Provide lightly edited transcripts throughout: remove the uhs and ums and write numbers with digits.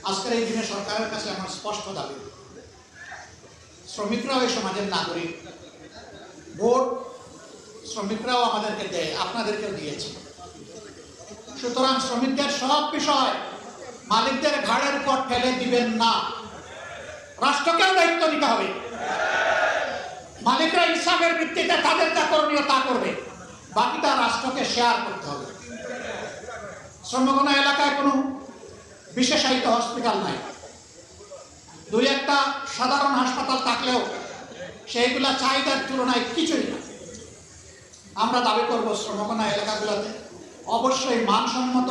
আজকের এই দিনে সরকারের কাছে আমার স্পষ্ট দাবি, শ্রমিকরাও এই সমাজের নাগরিক, ভোট শ্রমিকরাও আমাদেরকে দেয়, আপনাদেরকেও দিয়েছে। সুতরাং শ্রমিকদের সব বিষয় মালিকদের ঘাড়ের উপর ফেলে দিবেন না, রাষ্ট্রকেও দায়িত্ব নিতে হবে। মালিকরা ইনসাফের ভিত্তিতে তাদের যা করণীয় তা করবে, বাকিটা রাষ্ট্রকে শেয়ার করতে হবে। শ্রমগণ এলাকায় কোনো বিশেষায়িত হসপিটাল নাই, দুই একটা সাধারণ হাসপাতাল থাকলেও সেইগুলা চাহিদার তুলনায় কিছুই না। আমরা দাবি করব শ্রমগণ এলাকাগুলোতে অবশ্যই মানসম্মত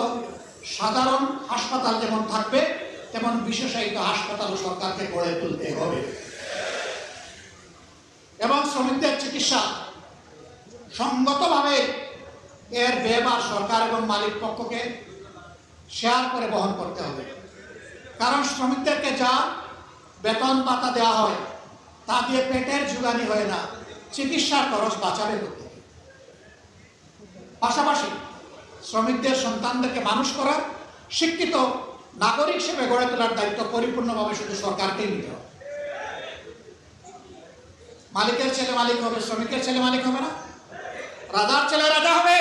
সাধারণ হাসপাতাল যেমন থাকবে, তেমন বিশেষায়িত হাসপাতাল সরকারকে গড়ে তুলতে হবে এবং শ্রমিকদের চিকিৎসা সঙ্গতভাবে এর ব্যয়ভার সরকার এবং মালিক পক্ষকে শেয়ার করে বহন করতে হবে। কারণ শ্রমিকদেরকে যা বেতন ভাতা দেওয়া হয় তা দিয়ে পেটের জোগানি হয় না, চিকিৎসার খরচ বাঁচাবে করতে। পাশাপাশি শ্রমিকদের সন্তানদেরকে মানুষ করার শিক্ষিত নাগরিক হিসেবে গড়ে তোলার দায়িত্ব পরিপূর্ণভাবে শুধু সরকারকেই নিতে হবে। মালিকের ছেলে মালিক হবে, শ্রমিকের ছেলে মালিক হবে না। রাজার ছেলে রাজা হবে।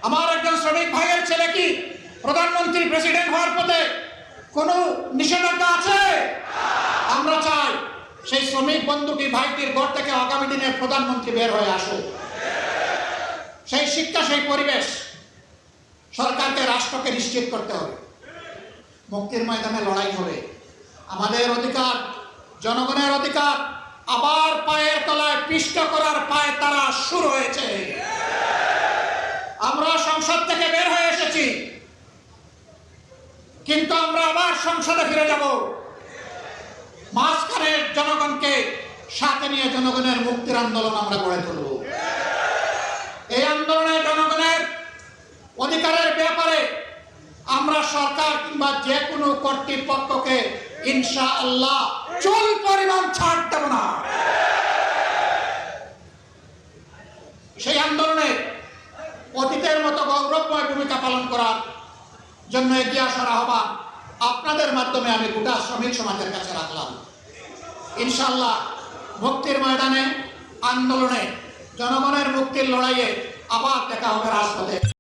আমার একজন শ্রমিক ভাইয়ের ছেলে কি প্রধানমন্ত্রী প্রেসিডেন্ট হওয়ার পথে কোনো নিষেধাজ্ঞা আছে? আমরা চাই সেই শ্রমিক বন্ধুকি ভাইটির ঘর থেকে আগামী দিনে প্রধানমন্ত্রী বের হয়ে আসুক। সেই শিক্ষা, সেই পরিবেশ সরকারকে, রাষ্ট্রকে নিশ্চিত করতে হবে। মুক্তির ময়দানে লড়াই হবে। আমাদের অধিকার, জনগণের অধিকার আবার পায়ের তলায় পিষ্ট করার পায়ে তারা শুরু হয়েছে। আমরা সংসদ থেকে বের হয়ে এসেছি, কিন্তু আমরা আবার সংসদে ফিরে যাব। মাঝখানের জনগণকে সাথে নিয়ে জনগণের মুক্তির আন্দোলন আমরা গড়ে তুলব। এই আন্দোলনে জনগণের অধিকারের ব্যাপারে আমরা সরকার কিংবা যে কোনো কর্তৃপক্ষকে ইনশাআল্লাহ চুল পরিমাণ ছাড় দেব না। সেই আন্দোলনে অতীতের মতো গৌরবময় ভূমিকা পালন করার জন্য এগিয়ে আসার আহ্বান আপনাদের মাধ্যমে আমি গোটা শ্রমিক সমাজের কাছে রাখলাম। ইনশাআল্লাহ মুক্তির ময়দানে, আন্দোলনে, জনগণের মুক্তির লড়াইয়ে আবার দেখা হবে রাজপথে।